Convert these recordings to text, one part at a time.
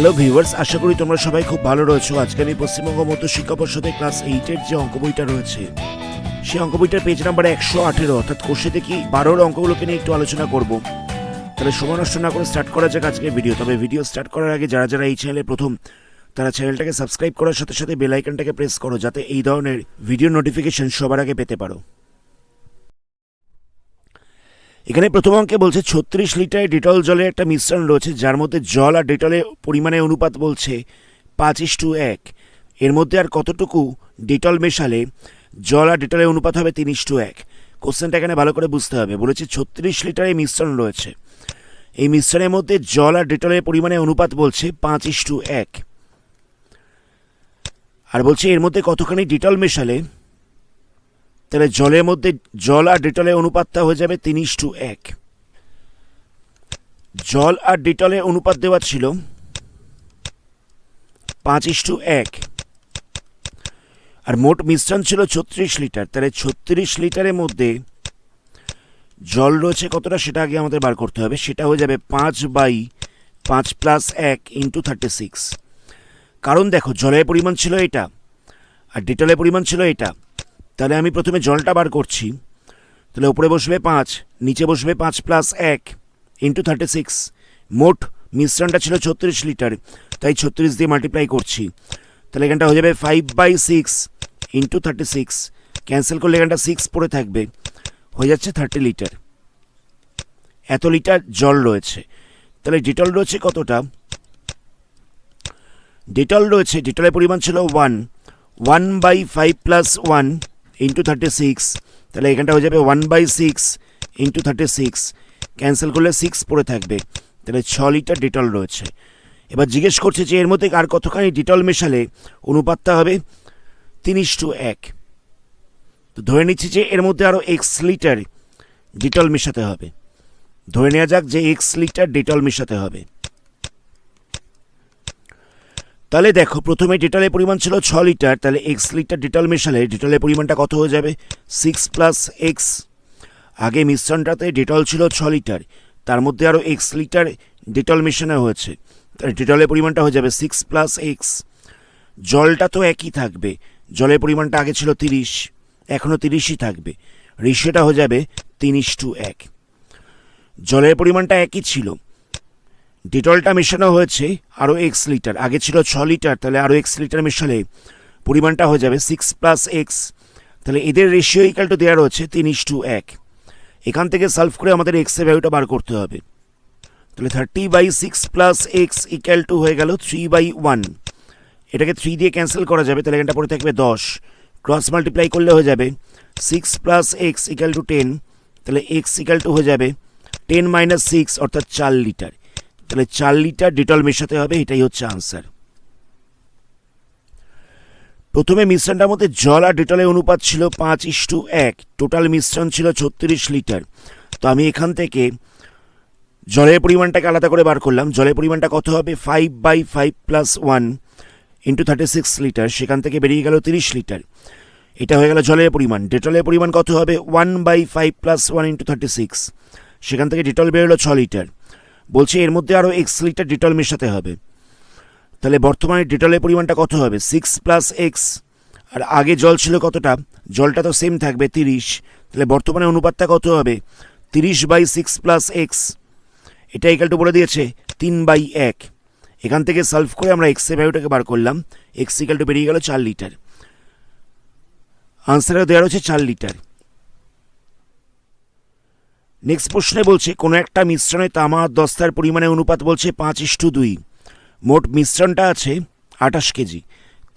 Hello viewers, আশা করি তোমরা সবাই খুব ভালো রয়েছো। আজকে আমি পশ্চিমবঙ্গ মধ্য শিক্ষা পর্ষদের ক্লাস 8-এর যে অঙ্ক বইটা রয়েছে সেই অঙ্ক বইটার পেজ নাম্বার 118 অর্থাৎ কোষে দেখি 12-র অঙ্কগুলোকে নিয়ে একটু আলোচনা করব। তাহলে সময় নষ্ট না করে স্টার্ট করা যাক আজকের ভিডিও। তবে ভিডিও স্টার্ট করার আগে যারা যারা এই চ্যানেলে প্রথম তারা চ্যানেলটাকে সাবস্ক্রাইব করার সাথে সাথে বেল আইকনটাকে প্রেস করো, যাতে এই ধরনের ভিডিও নোটিফিকেশন সবার আগে পেতে পারো। এখানে প্রথম অঙ্কে বলছে 36 লিটার ডেটল জলের একটা মিশ্রণ রয়েছে, যার মধ্যে জল আর ডেটলের পরিমাণের অনুপাত বলছে 5:1। এর মধ্যে আর কতটুকু ডেটল মেশালে জল আর ডেটলের অনুপাত হবে 3:1। কোশ্চেনটা এখানে ভালো করে বুঝতে হবে। বলেছে 36 লিটারের মিশ্রণ রয়েছে, এই মিশ্রণের মধ্যে জল আর ডেটলের পরিমাণের অনুপাত বলছে 5:1, আর বলছে এর মধ্যে কতখানি ডেটল মেশালে তাহলে জলের মধ্যে জল আর ডেটলের অনুপাতটা হয়ে যাবে 3:1। জল আর ডেটলের অনুপাত দেওয়া ছিল 5:1, আর মোট মিশ্রণ ছিল 36 লিটার। তাহলে 36 লিটারের মধ্যে জল রয়েছে কতটা সেটা আগে আমাদের বার করতে হবে। সেটা হয়ে যাবে 5/5 + 1 × 36। কারণ দেখো, জলের পরিমাণ ছিল এটা আর ডেটলের পরিমাণ ছিল এটা। তাহলে আমি প্রথমে জলটা বার করছি। তাহলে উপরে বসবে 5, নিচে বসবে 5 + 1 × 36। মোট মিশ্রণটা ছিল 36 লিটার, তাই 36 দিয়ে মাল্টিপ্লাই করছি। তাহলে এখানটা হয়ে যাবে 5/6 × 36। ক্যান্সেল করলে এখানটা 6 পড়ে থাকবে, হয়ে যাচ্ছে 30 লিটার। এত লিটার জল রয়েছে। তাহলে ডেটল রয়েছে কতটা? ডেটল রয়েছে, ডেটলের পরিমাণ ছিল 1/5 + 1 × 36। তাহলে এখানটা হয়ে যাবে 1/6 × 36। ক্যান্সেল করলে 6 পড়ে থাকবে, তাহলে 6 লিটার ডেটল রয়েছে। এবার জিজ্ঞেস করছে যে এর মধ্যে আর কতখানি ডেটল মেশালে অনুপাতটা হবে 3:1। তো ধরে নিচ্ছি যে এর মধ্যে আরও x লিটার ডেটল মেশাতে হবে। ধরে নেওয়া যাক যে x লিটার ডেটল মেশাতে হবে। তাহলে দেখো, প্রথমে ডেটলের পরিমাণ ছিল 6 লিটার, তাহলে x লিটার ডেটল মেশালে ডেটলের পরিমাণটা কত হয়ে যাবে? 6 + x। আগে মিশ্রণটাতে ডেটল ছিল 6 লিটার, তার মধ্যে আরও x লিটার ডেটল মেশানো হয়েছে, তাহলে ডেটলের পরিমাণটা হয়ে যাবে 6 + x। জলটা তো একই থাকবে, জলের পরিমাণটা আগে ছিল 30, এখনও 30ই থাকবে। রেশিওটা হয়ে যাবে 3:1। জলের পরিমাণটা একই ছিল, ডেটলটা মেশানো হয়েছে আরও x লিটার, আগে ছিল 6 লিটার, তাহলে আরও x লিটার মেশালে পরিমাণটা হয়ে যাবে 6 + x। তাহলে এদের রেশিও ইকুয়াল টু দেওয়া রয়েছে 3:1। এখান থেকে সলভ করে আমাদের x এর ভ্যালুটা বার করতে হবে। তাহলে 30/6 + x ইকুয়াল টু হয়ে গেল 3/1। এটাকে 3 দিয়ে ক্যান্সেল করা যাবে, তাহলে এখানটা পড়ে থাকবে 10। ক্রস মাল্টিপ্লাই করলে হয়ে যাবে 6 + x ইকুয়াল টু 10। তাহলে x ইকুয়াল টু হয়ে যাবে 10 - 6 অর্থাৎ 4 লিটার। তাহলে 4 লিটার ডেটল মেশাতে হবে, এটাই হচ্ছে আনসার। প্রথমে মিশ্রণটার মধ্যে জল আর ডেটলের অনুপাত ছিল 5:1। টোটাল মিশ্রণ ছিল 36 লিটার। তো আমি এখান থেকে জলের পরিমাণটাকে আলাদা করে বার করলাম। জলের পরিমাণটা কত হবে? 5/5 + 1 × 36 লিটার। সেখান থেকে বেরিয়ে গেল 30 লিটার। এটা হয়ে গেল জলের পরিমাণ। ডেটলের পরিমাণ কত হবে? 1/5 + 1 × 36। সেখান থেকে ডেটল বেরোলো 6 লিটার। বলছে এর মধ্যে আরও x লিটার ডেটল মেশাতে হবে। তাহলে বর্তমানে ডেটলের পরিমাণটা কত হবে? 6 + x, আর আগে জল ছিল কতটা? জলটা তো সেম থাকবে 30। তাহলে বর্তমানে অনুপাতটা কত হবে? 30/6 + x। এটা ইকুয়াল টু বলে দিয়েছে 3/1। এখান থেকে সলভ করে আমরা x এর ভ্যালুটাকে বার করলাম। x ইকুয়াল টু বেরিয়ে গেল 4 লিটার। আনসারে দেওয়া রয়েছে 4 লিটার। নেক্সট প্রশ্নে বলছে কোনো একটা মিশ্রণে তামা আর দস্তার পরিমাণের অনুপাত বলছে 5:2। মোট মিশ্রণটা আছে 28 কেজি।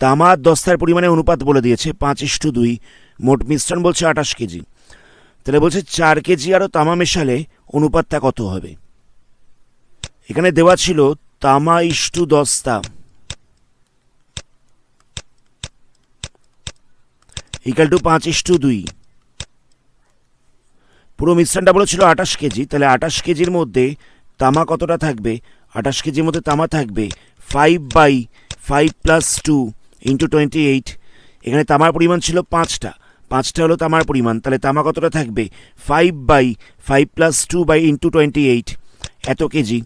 তামা আর দস্তার পরিমাণের অনুপাত বলে দিয়েছে 5:2। মোট মিশ্রণ বলছে 28 কেজি। তাহলে বলছে 4 কেজি আরও তামা মেশালে অনুপাতটা কত হবে? এখানে দেওয়া ছিল তামা = দস্তা ইকুয়াল টু 5:2। পুরো মিশ্রণটা বলেছিল 28 কেজি। তাহলে 28 কেজির মধ্যে তামা কতটা থাকবে? 28 কেজির মধ্যে তামা থাকবে 5/5 + 2 × 28। এখানে তামার পরিমাণ ছিল 5টা হলো তামার পরিমাণ। তাহলে তামা কতটা থাকবে? 5/5 + 2 × 28, এত কেজি।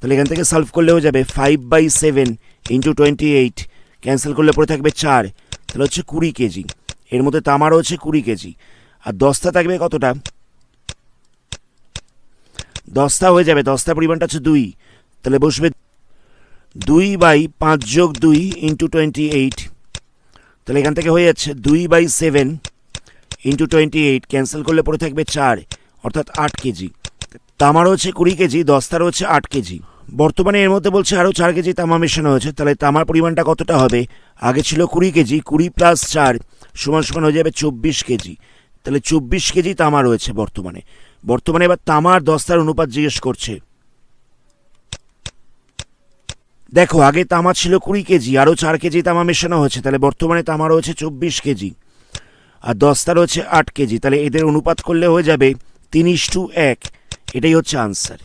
তাহলে এখান থেকে সলভ করলে হয়ে যাবে 5/7 ইন্টু 28, ক্যান্সেল করলে পড়ে থাকবে 4, তাহলে হচ্ছে 20 কেজি। এর মধ্যে তামারও হচ্ছে 20 কেজি, আর দস্তা থাকবে কতটা? দস্তা হয়ে যাবে, দস্তা পরিমাণটা হচ্ছে 2, তাহলে বসবে 2/5 যোগ 2 ইন্টু 28, তাহলে এখান থেকে হয়ে যাচ্ছে 2/7 ইন্টু 28, ক্যান্সেল করলে পড়ে থাকবে 4, অর্থাৎ 8 কেজি। তামারও হচ্ছে 20 কেজি, দস্তারও হচ্ছে 8 কেজি। বর্তমানে এর মধ্যে বলছে আরও 4 কেজি তামা মেশানো হয়েছে, তাহলে তামার পরিমাণটা কতটা হবে? আগে ছিল 20 কেজি, 20 প্লাস 4 সমান সমান হয়ে যাবে 24 কেজি। তাহলে 24 কেজি তামা রয়েছে বর্তমানে। এবার তামার দস্তার অনুপাত জিজ্ঞেস করছে। দেখো, আগে তামা ছিল 20 কেজি, আরও 4 কেজি তামা মেশানো হয়েছে, তাহলে বর্তমানে তামা রয়েছে 24 কেজি, আর দস্তা রয়েছে 8 কেজি। তাহলে এদের অনুপাত করলে হয়ে যাবে 3:1। এটাই হচ্ছে আনসার।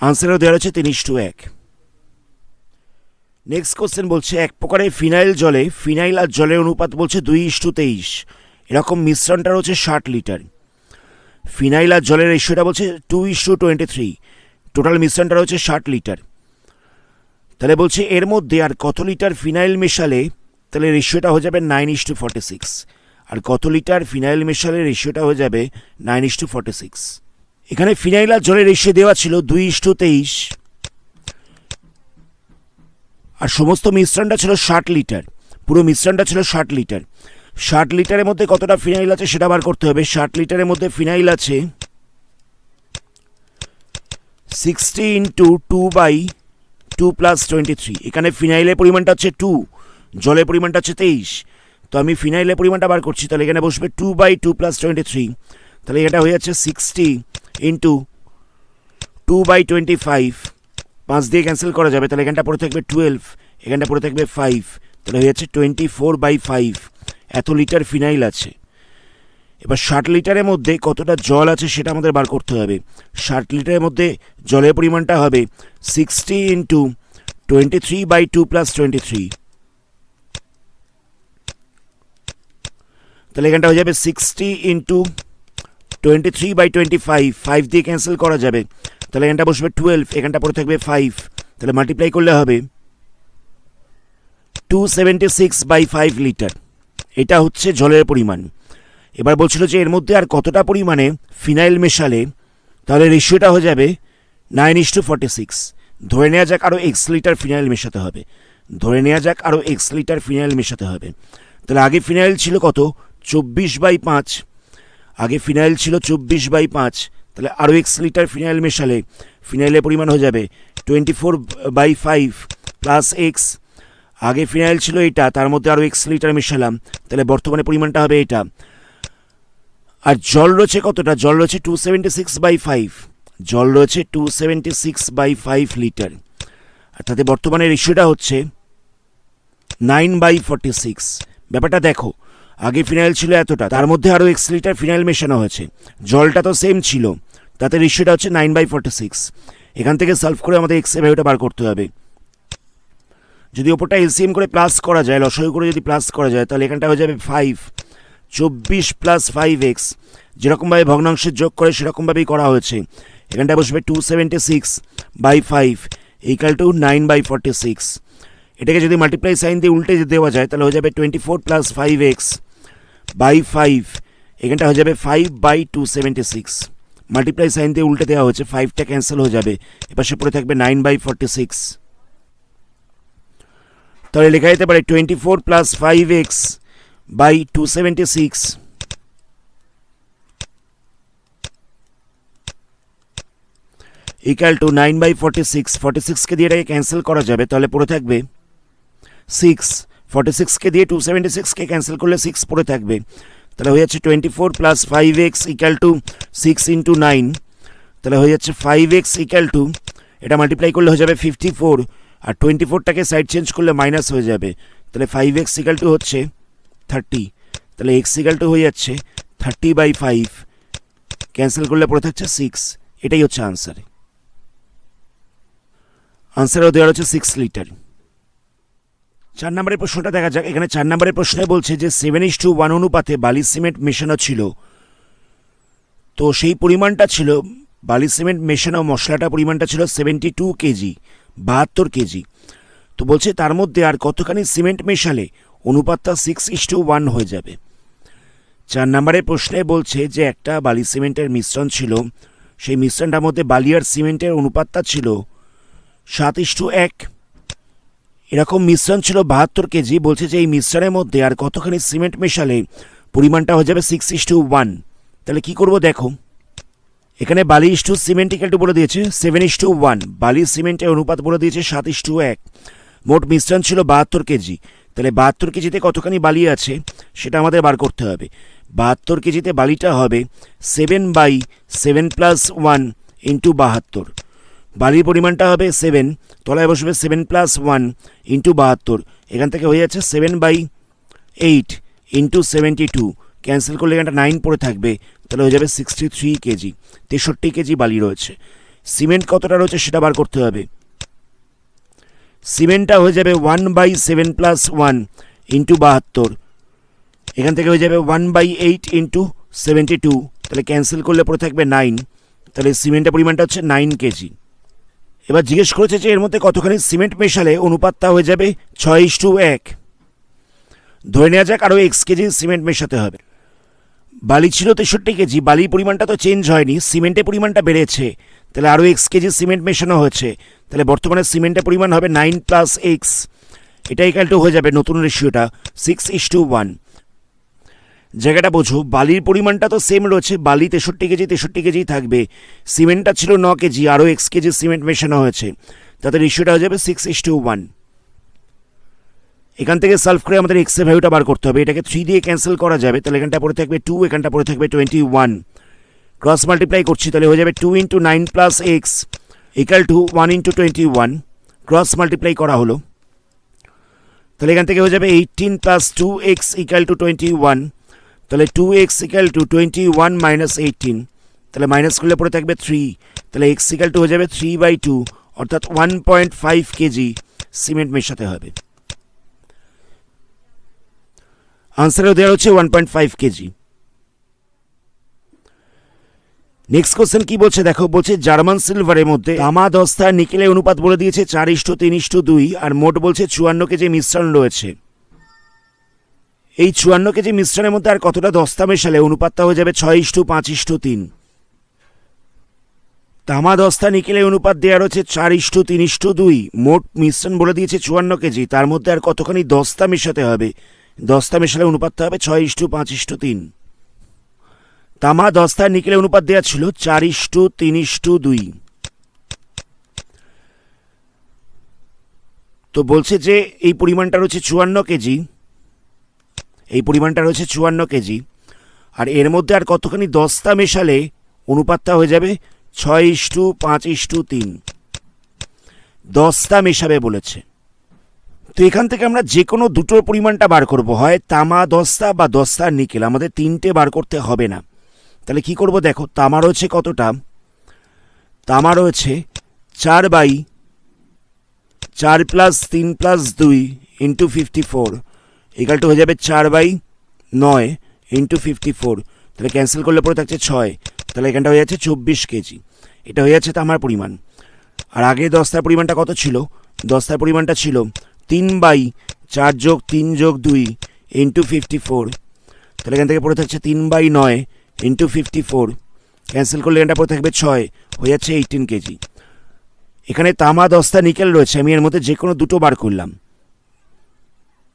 আনসারও দেওয়া রয়েছে 3:1। নেক্সট কোশ্চেন বলছে এক প্রকারের ফিনাইল জলে ফিনাইল আর জলের অনুপাত বলছে 2:23। এরকম মিশ্রণটা রয়েছে 60 লিটার। ফিনাইল আর জলের রেশিওটা বলছে 2:23। টোটাল মিশ্রণটা রয়েছে 60 লিটার। তাহলে বলছে এর মধ্যে আর কত লিটার ফিনাইল মেশালে, তাহলে রেশিওটা হয়ে যাবে 9:46। আর কত লিটার ফিনাইল মেশালে রেশিওটা হয়ে যাবে 9:46। এখানে ফিনাইল আর জলের রেশিও দেওয়া ছিল 2:23, আর সমস্ত মিশ্রণটা ছিল 60 লিটার। পুরো মিশ্রণটা ছিল 60 লিটার। 60 লিটারের মধ্যে কতটা ফিনাইল আছে সেটা বার করতে হবে। 60 লিটারের মধ্যে ফিনাইল আছে 60 ইন্টু 2/2 প্লাস 23। এখানে ফিনাইলের পরিমাণটা হচ্ছে 2, জলের পরিমাণটা হচ্ছে 23। তো আমি ফিনাইলের পরিমাণটা বার করছি, তাহলে এখানে বসবে 2/2 প্লাস 23। তাহলে এটা হয়ে যাচ্ছে 60 ইন্টু 2/25। 5 দিয়ে ক্যান্সেল করা যাবে, তাহলে এখানটা পড়ে থাকবে 12, এখানটা পড়ে থাকবে 5, তাহলে হয়ে যাচ্ছে 24/5। এত লিটার ফিনাইল আছে। এবার 60 লিটারের মধ্যে কতটা জল আছে সেটা আমাদের বার করতে হবে। 60 লিটারের মধ্যে জলের পরিমাণটা হবে 60 ইন্টু 23/2 প্লাস 23। তাহলে এখানটা হয়ে যাবে 60 ইন্টু 23/25। 5 দিয়ে ক্যান্সেল করা যাবে, তাহলে এখানটা বসবে 12, এখানটা পড়ে থাকবে 5, তাহলে মাল্টিপ্লাই করলে হবে 276/5 লিটার। এটা হচ্ছে জলের পরিমাণ। এবার বলছিল যে এর মধ্যে আর কতটা পরিমাণে ফিনাইল মেশালে, তাহলে রেশিওটা হয়ে যাবে 9:46। ধরে নেওয়া যাক আরও x লিটার ফিনাইল মেশাতে হবে। তাহলে আগে ফিনাইল ছিল কত? 24/5। আগে ফিনাইল ছিল 24/5, তাহলে আরও x লিটার ফিনাইল মেশালে ফিনাইলের পরিমাণ হয়ে যাবে 24/5 প্লাস x। আগে ফিনাইল ছিল এটা, তার মধ্যে আরও x লিটার মেশালাম, তাহলে বর্তমানে পরিমাণটা হবে এটা। আর জল রয়েছে কতটা? জল রয়েছে 276/5। জল রয়েছে 276/5 লিটার, আর তাতে বর্তমানে রেশিওটা হচ্ছে 9/46। ব্যাপারটা দেখো, আগে ফিনাইল ছিল এতটা, তার মধ্যে আরও x লিটার ফিনাইল মেশানো হয়েছে, জলটা তো সেম ছিল, তাতে রেশিওটা হচ্ছে 9/46। এখান থেকে সলভ করে আমাদের x এর ভ্যালুটা বার করতে হবে। যদি ওপরটা এলসিএম করে প্লাস করা যায়, লসাগু করে যদি প্লাস করা যায়, তাহলে এখানটা হয়ে যাবে 5, 24 প্লাস 5x। যেরকমভাবে ভগ্নাংশের যোগ করে সেরকমভাবেই করা হয়েছে। এখানটা বসবে 276/5 ইকুয়াল টু 9/46। এটাকে যদি মাল্টিপ্লাই সাইন দিয়ে উল্টে দেওয়া যায়, তাহলে হয়ে যাবে 24 প্লাস 5x বাই 5। এখানটা হয়ে যাবে 5/276। মাল্টিপ্লাই সাইন দিয়ে উল্টে দেওয়া হয়েছে, 5টা ক্যান্সেল হয়ে যাবে, এপাশে পড়ে থাকবে 9/46। তাহলে লেখা যেতে পারে 24 plus 5x by 276 equal to 9/46। 46কে দিয়ে এটাকে ক্যান্সেল করা যাবে, তাহলে পড়ে থাকবে 6। 46কে দিয়ে 276কে ক্যান্সেল করলে 6 পড়ে থাকবে, তাহলে হয়ে যাচ্ছে 24 plus 5x equal to 6 into 9। তাহলে হয়ে যাচ্ছে 5x ইকুয়াল টু, এটা মাল্টিপ্লাই করলে হয়ে যাবে 54, আর 24টাকে সাইড চেঞ্জ করলে মাইনাস হয়ে যাবে, তাহলে 5x ইকুয়াল টু হচ্ছে 30। তাহলে x ইকুয়াল টু হয়ে যাচ্ছে 30/5, ক্যান্সেল করলে পড়ে থাকছে 6। এটাই হচ্ছে আনসার। আনসারও দেওয়া হচ্ছে 6 লিটার। 4 নম্বরের প্রশ্নটা দেখা যাক। এখানে 4 নম্বরের প্রশ্নে বলছে যে 7:1 অনুপাতে বালি সিমেন্ট মেশানো ছিল, তো সেই পরিমাণটা ছিল বালি সিমেন্ট মেশানো মশলাটা পরিমাণটা ছিল 72 কেজি, 72 কেজি। তো বলছে তার মধ্যে আর কতখানি সিমেন্ট মেশালে অনুপাতটা 6:1 হয়ে যাবে। 4 নম্বরের প্রশ্নে বলছে যে একটা বালি সিমেন্টের মিশ্রণ ছিল, সেই মিশ্রণটার মধ্যে বালি আর সিমেন্টের অনুপাতটা ছিল 7:1। এরকম মিশ্রণ ছিল 72 কেজি। বলছে যে এই মিশ্রণের মধ্যে আর কতখানি সিমেন্ট মেশালে পরিমাণটা হয়ে যাবে 6:1। তাহলে কি করব দেখো, এখানে বালি ইস্টু সিমেন্ট ইকুয়াল টু বলে দিয়েছে 7:1, বালি সিমেন্টের অনুপাত বলে দিয়েছে 7:1। মোট মিশ্রণ ছিল 72 কেজি। তাহলে 72 কেজিতে কতখানি বালি আছে সেটা আমাদের বার করতে হবে। 72 কেজিতে বালিটা হবে 7/7 + 1 × 72। বালির পরিমাণটা হবে 7, তলায় বসবে 7 + 1 × 72। এখান থেকে হয়ে যাচ্ছে 7/8 × 72। ক্যান্সেল করলে এখানটা 9 পড়ে থাকবে, তাহলে হয়ে যাবে 63 কেজি। 63 কেজি বালি রয়েছে। সিমেন্ট কতটা রয়েছে সেটা বার করতে হবে। সিমেন্টটা হয়ে যাবে 1/7 + 1 × 72। এখান থেকে হয়ে যাবে 1/8 × 72, তাহলে ক্যান্সেল করলে পড়ে থাকবে 9, তাহলে সিমেন্টের পরিমাণটা হচ্ছে 9 কেজি। এবার জিজ্ঞেস করেছে যে এর মধ্যে কতখানি সিমেন্ট মেশালে অনুপাতটা হয়ে যাবে 6:1। ধরে নেওয়া যাক আরও x কেজি সিমেন্ট মেশাতে হবে। বালি ছিল 63 কেজি, বালির পরিমাণটা তো চেঞ্জ হয়নি, সিমেন্টের পরিমাণটা বেড়েছে, তাহলে আরও x কেজি সিমেন্ট মেশানো হয়েছে। তাহলে বর্তমানে সিমেন্টের পরিমাণ হবে 9 + x, এটা ইকুয়াল টু হয়ে যাবে নতুন রেশিওটা 6:1। জায়গাটা বোঝো, বালির পরিমাণটা তো সেম রয়েছে, বালি 63 কেজি থাকবে, সিমেন্টটা ছিল 9 কেজি, আরও x কেজি সিমেন্ট মেশানো হয়েছে, তাতে রেশিওটা হয়ে যাবে 6:1। এখান থেকে সলভ করে আমাদের x এর ভ্যালুটা বার করতে হবে। এটাকে 3 দিয়ে ক্যান্সেল করা যাবে, তাহলে এখানটা পড়ে থাকবে 2, এখানটা পড়ে থাকবে 21। ক্রস মাল্টিপ্লাই করছি, তাহলে হয়ে যাবে 2 × 9 + x equal to 1 × 21। Cross multiply করা হলো, তাহলে এখান থেকে হয়ে যাবে 18 + 2x ইকুয়াল টু 21। তাহলে 2x ইকুয়াল টু 21 - 18, তাহলে মাইনাস করলে পড়ে থাকবে 3, তাহলে x ইকুয়াল টু হয়ে যাবে 3/2, অর্থাৎ 1.5 কেজি সিমেন্ট মেশাতে হবে। আনসারও দেওয়া হচ্ছে 1.5 কেজি। নেক্সট কোশ্চেন কি বলছে দেখো, বলছে জার্মান সিলভারের মধ্যে তামা দস্তা নিকেলের অনুপাত বলে দিয়েছে 4:3:2, আর মোট বলছে 54 কেজি মিশ্রণ রয়েছে। এই 54 কেজি মিশ্রণের মধ্যে আর কতটা দস্তা মেশালে অনুপাতটা হয়ে যাবে 6:5:3। তামা দস্তা নিকেলের অনুপাত দেওয়া রয়েছে 4:3:2, মোট মিশ্রণ বলে দিয়েছে 54 কেজি, তার মধ্যে আর কতখানি দস্তা মেশাতে হবে, দস্তা মেশালে অনুপাতটা হবে 6:5:3। তামা দস্তা নিকেলের অনুপাত দেওয়া ছিল 4:3:2। তো বলছে যে এই পরিমাণটা রয়েছে 54 কেজি, এই পরিমাণটা রয়েছে 54 কেজি, আর এর মধ্যে আর কতখানি দস্তা মেশালে অনুপাতটা হয়ে যাবে 6:5:3। দস্তা মেশাবে বলেছে। তো এখান থেকে আমরা যে কোনো দুটোর পরিমাণটা বার করব, হয় তামা দস্তা বা দস্তা নিকেল, আমাদের তিনটে বার করতে হবে না। তাহলে কি করব দেখো, তামা রয়েছে কতটা, তামা রয়েছে 4/4 + 3 + 2 × 54 ইকুয়াল টু হয়ে যাবে 4/9 × 54, তাহলে ক্যান্সেল করলে পরে থাকছে 6, তাহলে এখানটা হয়ে যাচ্ছে 24 কেজি। এটা হয়ে যাচ্ছে তামার পরিমাণ। আর আগে দস্তার পরিমাণটা কত ছিল, দস্তার পরিমাণটা ছিল 3/4 + 3 + 2 × 54, তাহলে এখান থেকে পড়ে থাকছে 3/9 × 54, ক্যান্সেল করলে এখানটা পড়ে থাকবে 6, হয়ে যাচ্ছে 18 কেজি। এখানে তামা দস্তা নিকেল রয়েছে, আমি এর মধ্যে যে কোনো দুটো বার করলাম।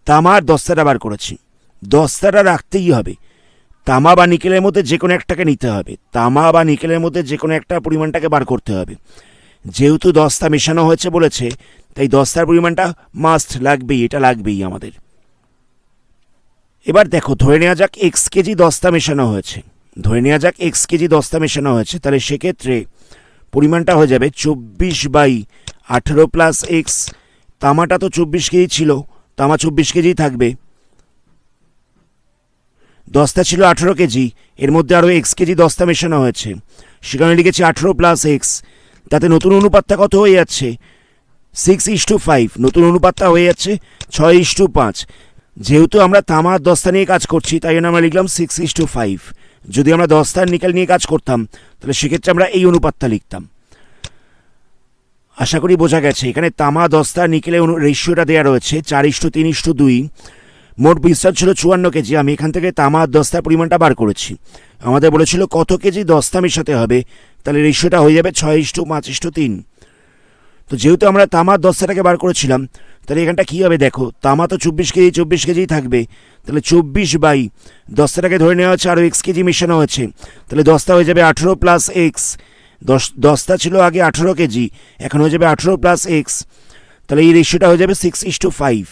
তামা আর দস্তাটা বার করেছি, দস্তাটা রাখতেই হবে, তামা বা নিকেলের মধ্যে যে কোনো একটাকে নিতে হবে, তামা বা নিকেলের মধ্যে যে কোনো একটা পরিমাণটাকে বার করতে হবে। যেহেতু দস্তা মেশানো হয়েছে বলেছে, তাই দস্তার পরিমাণটা মাস্ট লাগবেই, এটা লাগবেই আমাদের। এবার দেখো, ধরে নেওয়া যাক x কেজি দস্তা মেশানো হয়েছে, ধরে নেওয়া যাক x কেজি দস্তা মেশানো হয়েছে, তাহলে সেক্ষেত্রে পরিমাণটা হয়ে যাবে 24/18 + x। তামাটা তো 24 কেজি ছিল, তামা 24 কেজি থাকবে। দস্তা ছিল 18 কেজি, এর মধ্যে আরও x কেজি দস্তা মেশানো হয়েছে, সেখানে লিখেছি 18 + x, তাতে নতুন অনুপাতটা কত হয়ে যাচ্ছে 6:5, নতুন অনুপাতটা হয়ে যাচ্ছে 6:5। যেহেতু আমরা তামা দস্তা নিয়ে কাজ করছি, তাই জন্য আমরা লিখলাম 6:5। যদি আমরা দস্তা আর নিকেল নিয়ে কাজ করতাম তাহলে সেক্ষেত্রে আমরা এই অনুপাতটা লিখতাম। আশা করি বোঝা গেছে। এখানে তামা দস্তা নিকেলের রেশিওটা দেওয়া রয়েছে 4:3:2। মোট মিশ্রণ ছিল 54 কেজি। আমি এখান থেকে তামা আর দস্তার পরিমাণটা বার করেছি। আমাদের বলেছিল কত কেজি দস্তা মেশাতে হবে, তাহলে রেশিওটা হয়ে যাবে 6:5:3। তো যেহেতু আমরা তামা আর দস্তাটাকে বার করেছিলাম, তাহলে এখানটা কী হবে দেখো, তামা তো 24 কেজি থাকবে, তাহলে 24 দস্তাটাকে ধরে নেওয়া হচ্ছে আরও এক্স কেজি মেশানো হয়েছে, তাহলে দস্তা হয়ে যাবে 18 প্লাস এক্স। দস্তা ছিল আগে 18 কেজি, এখন হয়ে যাবে 18 প্লাস এক্স, তাহলে এই রেশিওটা হয়ে যাবে 6:5।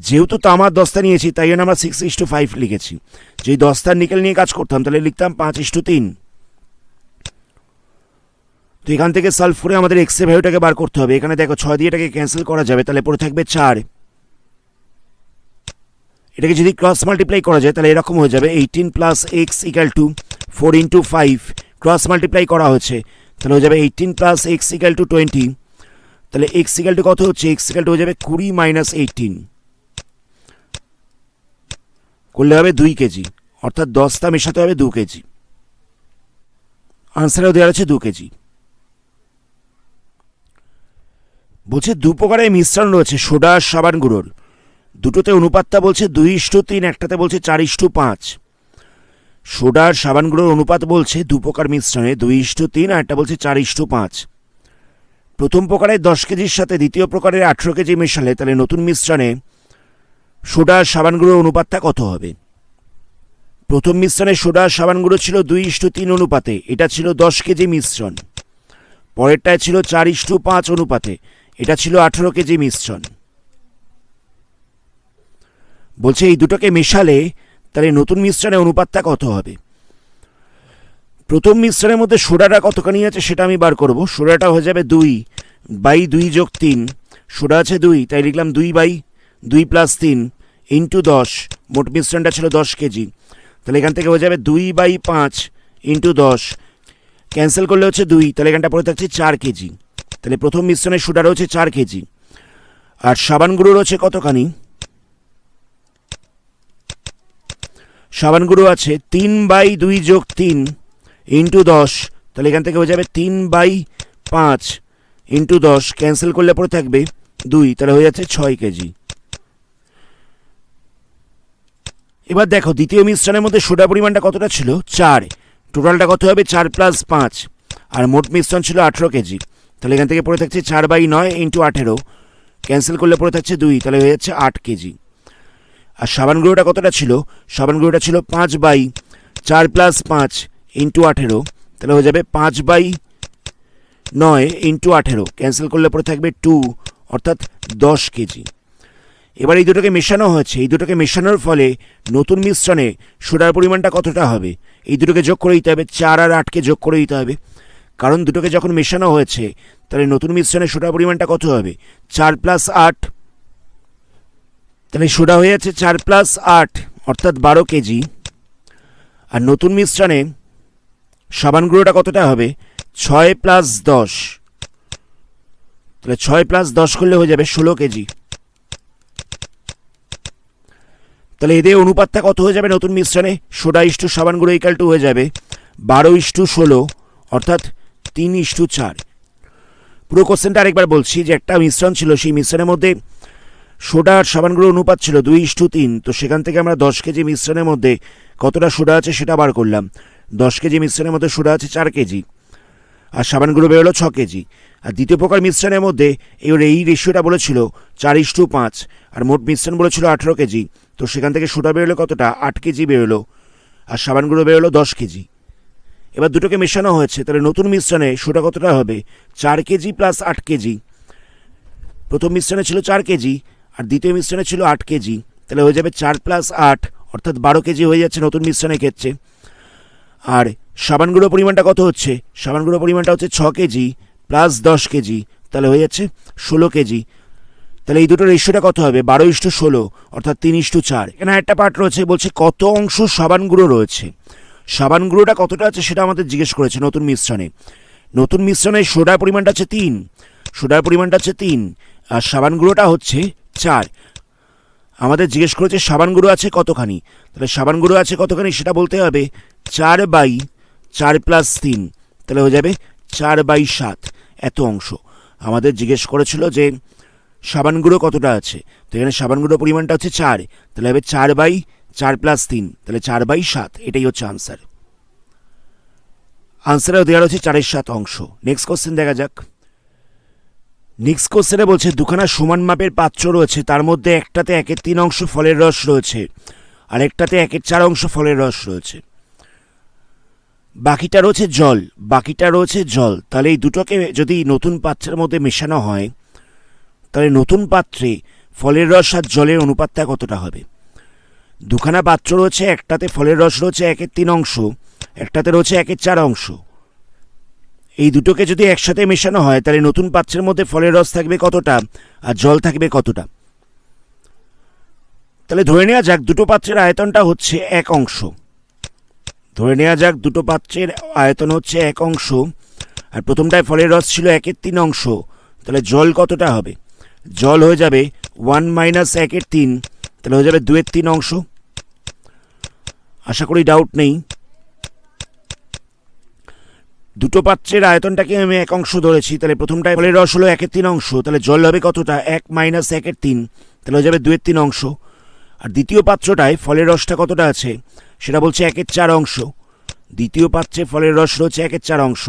যেহেতু তামার দস্তা নিয়েছি তাই জন্য আমরা 6:5 লিখেছি। যদি দস্তার নিকেল নিয়ে কাজ করতাম তাহলে লিখতাম 5:3। তো এখান থেকে সলভ করে আমাদের এক্সের ভ্যালুটাকে বার করতে হবে। এখানে দেখো 6 দিয়ে এটাকে ক্যান্সেল করা যাবে, তাহলে পড়ে থাকবে 4। এটাকে যদি ক্রস মাল্টিপ্লাই করা যায় তাহলে এরকম হয়ে যাবে 18 plus x equal to 4 × 5। Cross multiply করা হয়েছে, তাহলে হয়ে যাবে 18 প্লাস এক্স ইকাল টু 20। তাহলে এক্স ইকাল টু কত হচ্ছে, এক্স ইকাল টু হয়ে যাবে 20 - 18 করলে হবে 2 কেজি, অর্থাৎ দস্তা মেশাতে হবে 2 কেজি। আনসারেও দেওয়া আছে 2 কেজি। বলছে দু প্রকারের মিশ্রণ রয়েছে সোডা আর সাবান গুঁড়োর, দুটোতে অনুপাতটা বলছে 2:3, একটাতে বলছে 4:5। সোডা আর সাবান গুঁড়োর অনুপাত বলছে দু প্রকার মিশ্রণে 2:3 আর একটা বলছে 4:5। প্রথম প্রকারের 10 কেজির সাথে দ্বিতীয় প্রকারের 18 কেজি মেশালে তাহলে নতুন মিশ্রণে সোডা আর সাবান গুঁড়োর অনুপাতটা কত হবে। প্রথম মিশ্রণে সোডা আর সাবান গুঁড়ো ছিল 2:3 অনুপাতে, এটা ছিল 10 কেজি মিশ্রণ। পরেরটায় ছিল 4:5 অনুপাতে, এটা ছিল 18 কেজি মিশ্রণ। বলছে এই দুটোকে মেশালে তাহলে নতুন মিশ্রণে অনুপাতটা কত হবে। প্রথম মিশ্রণের মধ্যে সোডাটা কতখানি আছে সেটা আমি বার করব। সোডাটা হয়ে যাবে 2/2 + 3। সোডা আছে 2, তাই লিখলাম 2/2 + 3 × 10। মোট মিশ্রণটা ছিল 10 কেজি, তাহলে এখান থেকে হয়ে যাবে 2/5 × 10। ক্যান্সেল করলে হচ্ছে 2, তাহলে এখানটা পড়ে থাকছে 4 কেজি। তাহলে প্রথম মিশ্রণে সোডা রয়েছে 4 কেজি, আর সাবান গুঁড়ো রয়েছে কতখানি, সাবান গুঁড়ো আছে 3/2 + 3 × 10। তাহলে এখান থেকে হয়ে যাবে 3/5 × 10। ক্যান্সেল করলে পরে থাকবে 2, তাহলে হয়ে যাচ্ছে 6 কেজি। এবার দেখো দ্বিতীয় মিশ্রণের মধ্যে সোডা পরিমাণটা কতটা ছিল, 4। টোটালটা কত হবে, 4 + 5, আর মোট মিশ্রণ ছিল 18 কেজি। তাহলে এখান থেকে পড়ে থাকছে 4/9 × 18। ক্যান্সেল করলে পড়ে থাকছে 2, তাহলে হয়ে যাচ্ছে 8 কেজি। আর সাবান গুঁড়োটা কতটা ছিল, সাবান গুঁড়োটা ছিল 5/4 + 5 × 18। তাহলে হয়ে যাবে 5/9 × 18। ক্যান্সেল করলে পরে থাকবে 2, অর্থাৎ 10 কেজি। এবার এই দুটোকে মেশানো হয়েছে, এই দুটোকে মেশানোর ফলে নতুন মিশ্রণে সোডার পরিমাণটা কতটা হবে। এই দুটোকে যোগ করে দিতে হবে, 4 আর 8কে যোগ করে দিতে হবে, কারণ দুটোকে যখন মেশানো হয়েছে তাহলে নতুন মিশ্রণে সোডার পরিমাণটা কত হবে, 4 + 8। তাহলে সোডা হয়ে যাচ্ছে 4 + 8, অর্থাৎ 12 কেজি। আর নতুন মিশ্রণে সাবান গুঁড়োটা কতটা হবে, 6 + 10। তাহলে 6 + 10 করলে হয়ে যাবে 16 কেজি। তাহলে এদের অনুপাতটা কত হয়ে যাবে নতুন মিশ্রণে, সোডা ইস্টু সাবান গুঁড়ো ইকাল টু হয়ে যাবে 12:16, অর্থাৎ 3:4। পুরো কোশ্চেনটা আরেকবার বলছি যে একটা মিশ্রণ ছিল, সেই মিশ্রণের মধ্যে সোডা আর সাবান গুঁড়োর অনুপাত ছিল 2:3। তো সেখান থেকে আমরা 10 কেজি মিশ্রণের মধ্যে কতটা সোডা আছে সেটা বার করলাম। 10 কেজি মিশ্রণের মধ্যে সোডা আছে 4 কেজি, আর সাবান গুঁড়ো বেরোলো 6 কেজি। আর দ্বিতীয় প্রকার মিশ্রণের মধ্যে এই রেশিওটা বলেছিল 4:5, আর মোট মিশ্রণ বলেছিল 18 কেজি। তো সেখান থেকে সোডা বেরোলো কতটা, 8 কেজি বেরোলো, আর সাবান গুঁড়ো বেরোলো 10 কেজি। এবার দুটোকে মেশানো হয়েছে, তাহলে নতুন মিশ্রণে সোডা কতটা হবে, 4 কেজি + 8 কেজি। প্রথম মিশ্রণে ছিল 4 কেজি, আর দ্বিতীয় মিশ্রণে ছিল 8 কেজি। তাহলে হয়ে যাবে 4 + 8, অর্থাৎ 12 কেজি হয়ে যাচ্ছে নতুন মিশ্রণের ক্ষেত্রে। আর সাবান গুঁড়ো পরিমাণটা কত হচ্ছে, সাবান গুঁড়ো পরিমাণটা হচ্ছে 6 কেজি + 10 কেজি, তাহলে হয়ে যাচ্ছে 16 কেজি। তাহলে এই দুটো রেশিওটা কত হবে, 12:16, অর্থাৎ 3:4। এখানে একটা পার্ট রয়েছে, বলছে কত অংশ সাবান গুঁড়ো রয়েছে। সাবান গুঁড়োটা কতটা আছে সেটা আমাদের জিজ্ঞেস করেছে নতুন মিশ্রণে। নতুন মিশ্রণে সোডার পরিমাণটা আছে 3, সোডার পরিমাণটা আছে 3, আর সাবান গুঁড়োটা হচ্ছে 4। আমাদের জিজ্ঞেস করেছে সাবান গুঁড়ো আছে কতখানি, তাহলে সাবান গুঁড়ো আছে কতখানি সেটা বলতে হবে 4/4 প্লাস 3, তাহলে হয়ে যাবে 4/7 এত অংশ। আমাদের জিজ্ঞেস করেছিল যে সাবান গুঁড়ো কতটা আছে, তো এখানে সাবান গুঁড়ো পরিমাণটা হচ্ছে 4, তাহলে হবে 4/4 প্লাস 3, তাহলে 4/7, এটাই হচ্ছে আনসার। আনসারেও দেওয়া রয়েছে 4/7 অংশ। নেক্সট কোশ্চেন দেখা যাক। নেক্সট কোশ্চেনে বলছে দুখানা সমান মাপের পাত্র রয়েছে, তার মধ্যে একটাতে 1/3 অংশ ফলের রস রয়েছে আর একটাতে 1/4 অংশ ফলের রস রয়েছে, বাকিটা রয়েছে জল। তাহলে এই দুটোকে যদি নতুন পাত্রের মধ্যে মেশানো হয়, তাহলে নতুন পাত্রে ফলের রস আর জলের অনুপাতটা কতটা হবে? দুখানা পাত্র রয়েছে, একটাতে ফলের রস রয়েছে 1/3 অংশ, একটাতে রয়েছে 1/4 অংশ। এই দুটোকে যদি একসাথে মেশানো হয়, তাহলে নতুন পাত্রের মধ্যে ফলের রস থাকবে কতটা আর জল থাকবে কতটা? তাহলে ধরে নেওয়া যাক দুটো পাত্রের আয়তনটা হচ্ছে 1 অংশ। ধরে নেওয়া যাক দুটো পাত্রের আয়তন হচ্ছে 1 অংশ, আর প্রথমটায় ফলের রস ছিল 1/3 অংশ, তাহলে জল কতটা হবে? জল হয়ে যাবে 1 - 1/3, তাহলে হয়ে যাবে 2/3 অংশ। আশা করি ডাউট নেই। দুটো পাত্রের আয়তনটাকে আমি 1 অংশ ধরেছি, তাহলে প্রথমটায় ফলের রস হলো 1/3 অংশ, তাহলে জল হবে কতটা? 1 - 1/3, তাহলে হয়ে যাবে 2/3 অংশ। আর দ্বিতীয় পাত্রটায় ফলের রসটা কতটা আছে সেটা বলছে 1/4 অংশ। দ্বিতীয় পাত্রে ফলের রস রয়েছে 1/4 অংশ,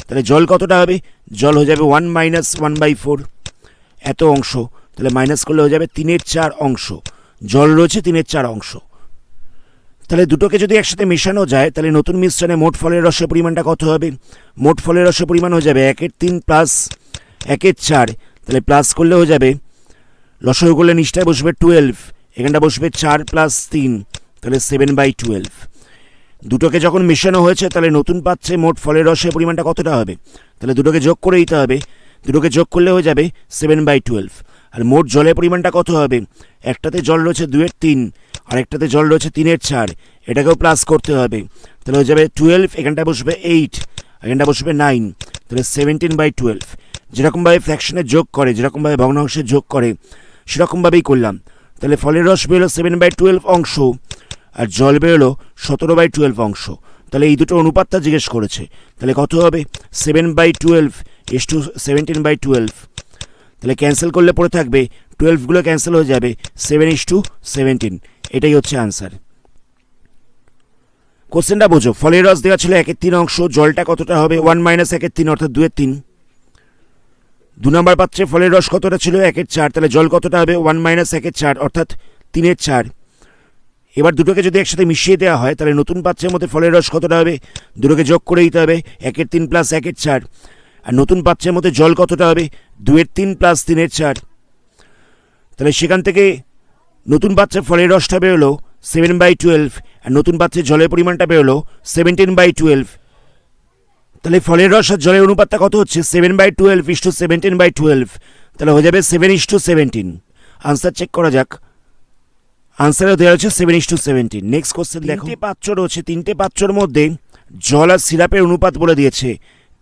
তাহলে জল কতটা হবে? জল হয়ে যাবে 1 - 1/4 এত অংশ, তাহলে মাইনাস করলে হয়ে যাবে 3/4 অংশ। জল রয়েছে 3/4 অংশ। তাহলে দুটোকে যদি একসাথে মেশানো যায়, তাহলে নতুন মিশ্রণে মোট ফলের রসের পরিমাণটা কত হবে? মোট ফলের রসের পরিমাণ হয়ে যাবে 1/3 প্লাস 1/4, তাহলে প্লাস করলে হয়ে যাবে, লসাগু করলে নিচটায় বসবে 12, এখানটা বসবে 4 প্লাস 3, তাহলে 7/12। দুটোকে যখন মেশানো হয়েছে, তাহলে নতুন পাত্রে মোট ফলের রসের পরিমাণটা কতটা হবে? তাহলে দুটোকে যোগ করে দিতে হবে, দুটোকে যোগ করলে হয়ে যাবে 7/12। আর মোট জলের পরিমাণটা কত হবে? একটাতে জল রয়েছে 2/3 আর একটাতে জল রয়েছে 3/4, এটাকেও প্লাস করতে হবে, তাহলে হয়ে যাবে 12, এখানটা বসবে 8, এখানটা বসবে 9, তাহলে 17/12। যেরকমভাবে ফ্র্যাকশনে যোগ করে, যেরকমভাবে ভগ্নাংশে যোগ করে, সেরকমভাবেই করলাম। তাহলে ফলের রস বেরোলো 7/12 অংশ আর জল বেরোলো 17/12 অংশ। তাহলে এই দুটো অনুপাতটা জিজ্ঞেস করেছে, তাহলে কত হবে? 7/12 = 17/12। তাহলে ক্যান্সেল করলে পড়ে থাকবে 12গুলো ক্যান্সেল হয়ে যাবে, 7:17, এটাই হচ্ছে আনসার। কোশ্চেনটা বোঝো। ফলের রস দেওয়া ছিল 1/3 অংশ, জলটা কতটা হবে? 1 - 1/3 অর্থাৎ 2/3। 2 নম্বর পাত্রে ফলের রস কতটা ছিল? 1/4, তাহলে জল কতটা হবে? 1 - 1/4 অর্থাৎ 3/4। এবার দুটোকে যদি একসাথে মিশিয়ে দেওয়া হয়, তাহলে নতুন পাত্রের মধ্যে ফলের রস কতটা হবে? দুটোকে যোগ করে দিতে হবে, 1/3 প্লাস 1/4। আর নতুন পাত্রের মধ্যে জল কতটা হবে? 2/3 প্লাস 3/4। তাহলে সেখান থেকে নতুন পাত্রে ফলের রসটা বেরোলো 7/12 আর নতুন পাত্রে জলের পরিমাণটা বেরোলো 17/12। তাহলে ফলের রস আর জলের অনুপাতটা কত হচ্ছে? 7/12 = 17/12, তাহলে হয়ে যাবে 7:17। আনসার চেক করা যাক। আনসারও দেওয়া হচ্ছে 7:17। নেক্সট কোশ্চেন দেখো। 3টে পাত্র রয়েছে, 3টে পাত্রের মধ্যে জল আর সিরাপের অনুপাত বলে দিয়েছে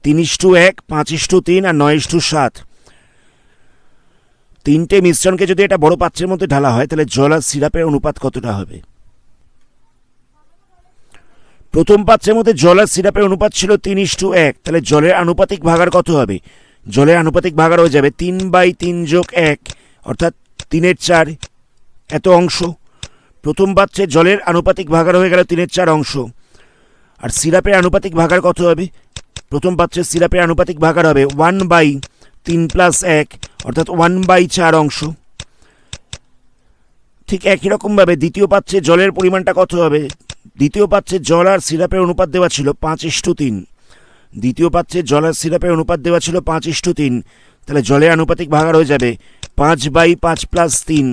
3:1, 5:3 আর 9:7। 3টে মিশ্রণকে যদি এটা বড় পাত্রের মধ্যে ঢালা হয়, তাহলে জল আর সিরাপের অনুপাত কতটা হবে? প্রথম পাত্রের মধ্যে জল আর সিরাপের অনুপাত ছিল 3:1, তাহলে জলের আনুপাতিক ভাগার কত হবে? জলের আনুপাতিক ভাগার হয়ে যাবে 3/3 + 1 অর্থাৎ 3/4 এত অংশ। প্রথম পাত্রে জলের আনুপাতিক ভাগার হয়ে গেল 3/4 অংশ। আর সিরাপের আনুপাতিক ভাগার কত হবে? প্রথম পাত্রে সিরাপের আনুপাতিক ভাগার হবে 1/3 প্লাস 1 অর্থাৎ 1/4 অংশ। ঠিক একই রকমভাবে দ্বিতীয় পাত্রে জলের পরিমাণটা কত হবে? দ্বিতীয় পাত্রে জল আর সিরাপের অনুপাত দেওয়া ছিল 5:3। দ্বিতীয় পাত্রে জল আর সিরাপের অনুপাত দেওয়া ছিল 5:3, তাহলে জলের আনুপাতিক ভাগার হয়ে যাবে 5/5 প্লাস 3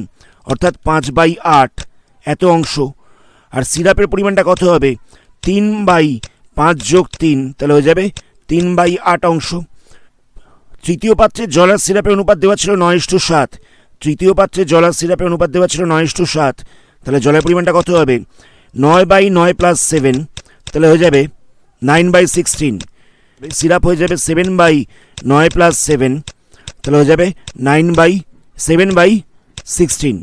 অর্থাৎ 5/8 এত অংশ। আর সিরাপের পরিমাণটা কত হবে? 3/5 + 3, তাহলে হয়ে যাবে 3/8 অংশ। তৃতীয় পাত্রে জল আর সিরাপের অনুপাত দেওয়া ছিল 9:7। তৃতীয় পাত্রে জল আর সিরাপের অনুপাত দেওয়া ছিল 9:7, তাহলে জলের পরিমাণটা কত হবে? 9/9 প্লাস 7, তাহলে হয়ে যাবে 9/16। সিরাপ হয়ে যাবে 7/9 প্লাস 7, তাহলে হয়ে যাবে 7/16।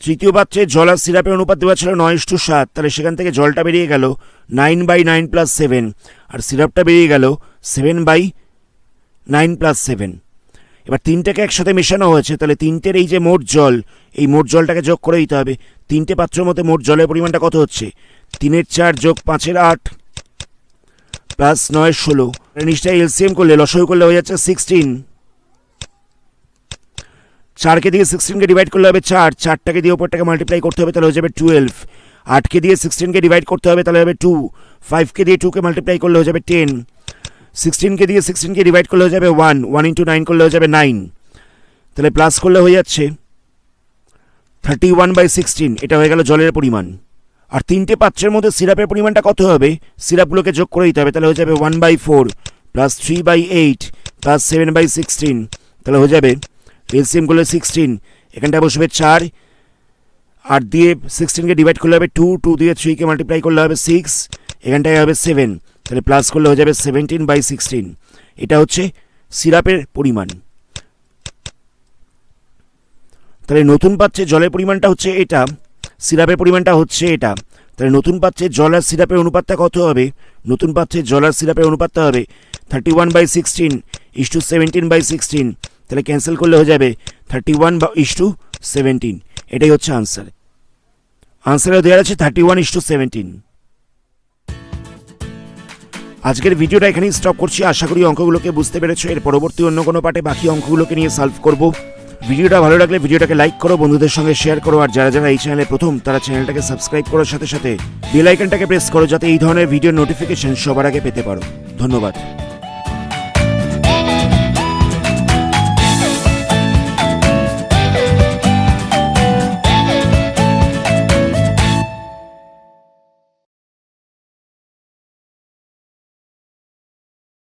তৃতীয় পাত্রে জল আর সিরাপের অনুপাত দেওয়া ছিল 9:7, তাহলে সেখান থেকে জলটা বেরিয়ে গেল 9/9 + 7 আর সিরাপটা বেরিয়ে গেল 7/9 + 7। এবার তিনটাকে একসাথে মেশানো হয়েছে, তাহলে তিনটের এই যে মোট জল, এই মোট জলটাকে যোগ করে দিতে হবে। তিনটে পাত্রের মধ্যে মোট জলের পরিমাণটা কত হচ্ছে? 3 + 4 + 5 + 8 + 9 = 16। নিশ্চয়ই এলসিএম করলে, লসাগু করলে হয়ে যাচ্ছে 16। 4কে দিয়ে 16কে ডিভাইড করলে হবে 4, 4টাকে দিয়ে ওপরটাকে মাল্টিপ্লাই করতে হবে, তাহলে হয়ে যাবে 12। 8কে দিয়ে 16কে ডিভাইড করতে হবে, তাহলে হবে 2। 5কে দিয়ে 2কে মাল্টিপ্লাই করলে হয়ে যাবে 10। 16কে দিয়ে 16কে ডিভাইড করলে হয়ে যাবে 1, 1 × 9 করলে হয়ে যাবে 9। তাহলে প্লাস করলে হয়ে যাচ্ছে 31/16। এটা হয়ে গেল জলের পরিমাণ। আর তিনটে পাত্রের মধ্যে সিরাপের পরিমাণটা কত হবে? সিরাপগুলোকে যোগ করে দিতে হবে, তাহলে হয়ে যাবে 1/4 + 3/8 + 7/16। তাহলে হয়ে যাবে এলসিএম করলে 16, এখানটা বসবে 4, 8 দিয়ে 16কে ডিভাইড করলে হবে 2, 2 দিয়ে 3কে মাল্টিপ্লাই করলে হবে 6, এখানটায় হবে 7। তাহলে প্লাস করলে হয়ে যাবে 17/16। এটা হচ্ছে সিরাপের পরিমাণ। তাহলে নতুন পাত্রে জলের পরিমাণটা হচ্ছে এটা, সিরাপের পরিমাণটা হচ্ছে এটা। তাহলে নতুন পাত্রে জল আর সিরাপের অনুপাতটা কত হবে? নতুন পাত্রে জল আর সিরাপের অনুপাতটা হবে 31/16 = 17/16। তাহলে ক্যান্সেল করলে হয়ে যাবে 31:17। এটাই হচ্ছে আনসার। আনসারে দেওয়া আছে 31:17। আজকের ভিডিওটা এখানেই স্টপ করছি। আশা করি অঙ্কগুলোকে বুঝতে পেরেছো। এর পরবর্তী অন্য কোনো পার্টে বাকি অঙ্কগুলোকে নিয়ে সলভ করব। ভিডিওটা ভালো লাগলে ভিডিওটাকে লাইক করো, বন্ধুদের সঙ্গে শেয়ার করো, আর যারা যারা এই চ্যানেলে প্রথম তারা চ্যানেলটাকে সাবস্ক্রাইব করার সাথে সাথে বেল আইকনটাকে প্রেস করো, যাতে এই ধরনের ভিডিও নোটিফিকেশন সবার আগে পেতে পারো। ধন্যবাদ।